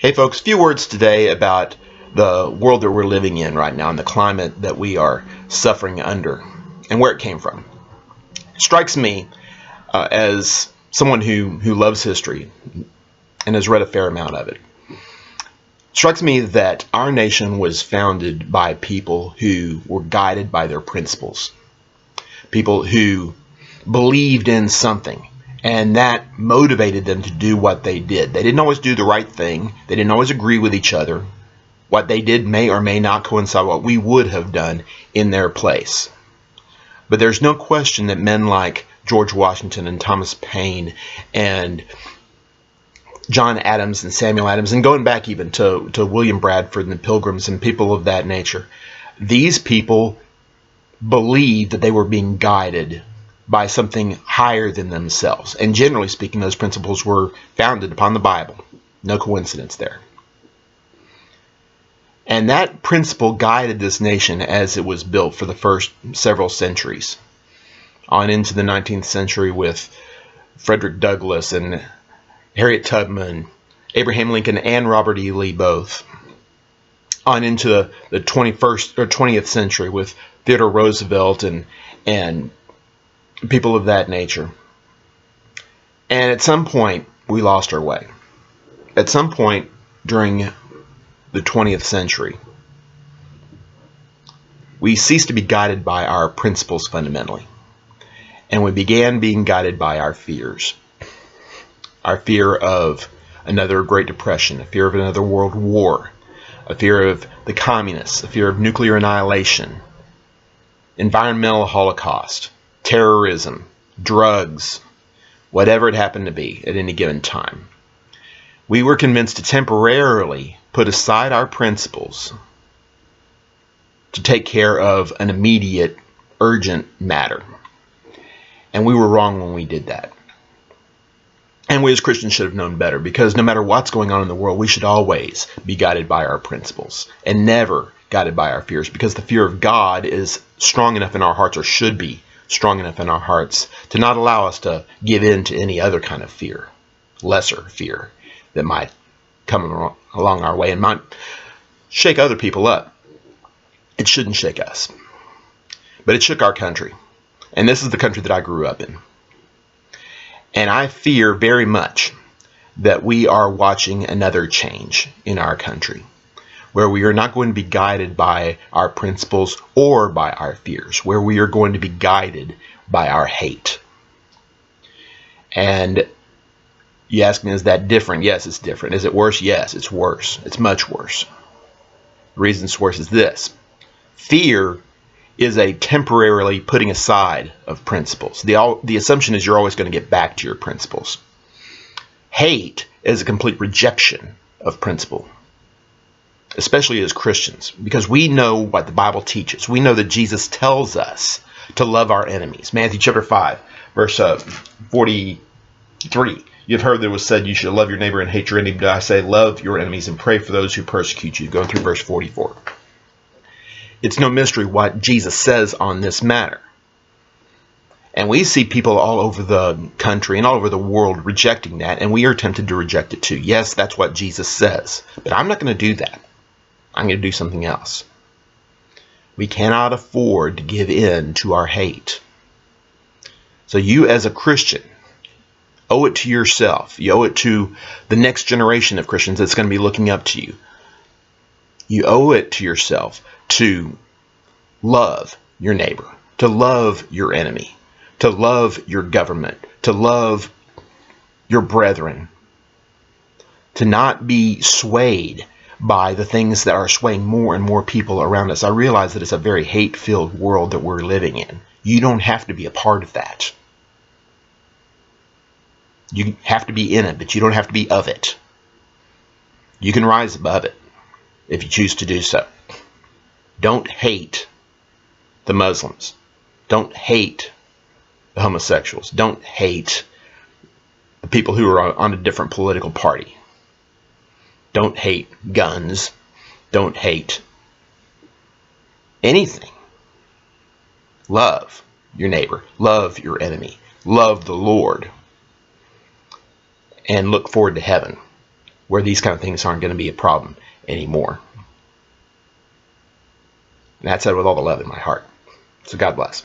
Hey folks, few words today about the world that we're living in right now and the climate that we are suffering under and where it came from. It strikes me as someone who loves history and has read a fair amount of it. It strikes me that our nation was founded by people who were guided by their principles, people who believed in something. And that motivated them to do what they did. They didn't always do the right thing. They didn't always agree with each other. What they did may or may not coincide with what we would have done in their place. But there's no question that men like George Washington and Thomas Paine and John Adams and Samuel Adams, and going back even to William Bradford and the Pilgrims and people of that nature, these people believed that they were being guided by something higher than themselves. And generally speaking, those principles were founded upon the Bible. No coincidence there. And that principle guided this nation as it was built for the first several centuries, on into the 19th century with Frederick Douglass and Harriet Tubman, Abraham Lincoln and Robert E. Lee both, on into the 21st or 20th century with Theodore Roosevelt and people of that nature. And at some point, we lost our way. At some point during the 20th century, we ceased to be guided by our principles fundamentally. And we began being guided by our fears. Our fear of another Great Depression, a fear of another world war, a fear of the communists, a fear of nuclear annihilation, environmental holocaust, terrorism, drugs, whatever it happened to be at any given time. We were convinced to temporarily put aside our principles to take care of an immediate, urgent matter. And we were wrong when we did that. And we as Christians should have known better, because no matter what's going on in the world, we should always be guided by our principles and never guided by our fears, because the fear of God is strong enough in our hearts, or should be strong enough in our hearts, to not allow us to give in to any other kind of fear, lesser fear that might come along our way and might shake other people up. It shouldn't shake us. But it shook our country. And this is the country that I grew up in. And I fear very much that we are watching another change in our country, where we are not going to be guided by our principles or by our fears, where we are going to be guided by our hate. And you ask me, is that different? Yes, it's different. Is it worse? Yes, it's worse. It's much worse. The reason it's worse is this. Fear is a temporarily putting aside of principles. The assumption is you're always going to get back to your principles. Hate is a complete rejection of principle, especially as Christians, because we know what the Bible teaches. We know that Jesus tells us to love our enemies. Matthew chapter 5, verse 43. You've heard that it was said you should love your neighbor and hate your enemy, but I say love your enemies and pray for those who persecute you. Going through verse 44. It's no mystery what Jesus says on this matter. And we see people all over the country and all over the world rejecting that, and we are tempted to reject it too. Yes, that's what Jesus says, but I'm not going to do that. I'm going to do something else. We cannot afford to give in to our hate. So you as a Christian owe it to yourself. You owe it to the next generation of Christians that's going to be looking up to you. You owe it to yourself to love your neighbor, to love your enemy, to love your government, to love your brethren, to not be swayed by the things that are swaying more and more people around us. I realize that it's a very hate-filled world that we're living in. You don't have to be a part of that. You have to be in it, but you don't have to be of it. You can rise above it if you choose to do so. Don't hate the Muslims. Don't hate the homosexuals. Don't hate the people who are on a different political party. Don't hate guns. Don't hate anything. Love your neighbor. Love your enemy. Love the Lord. And look forward to heaven. where these kind of things aren't going to be a problem anymore. And that's said with all the love in my heart. So God bless.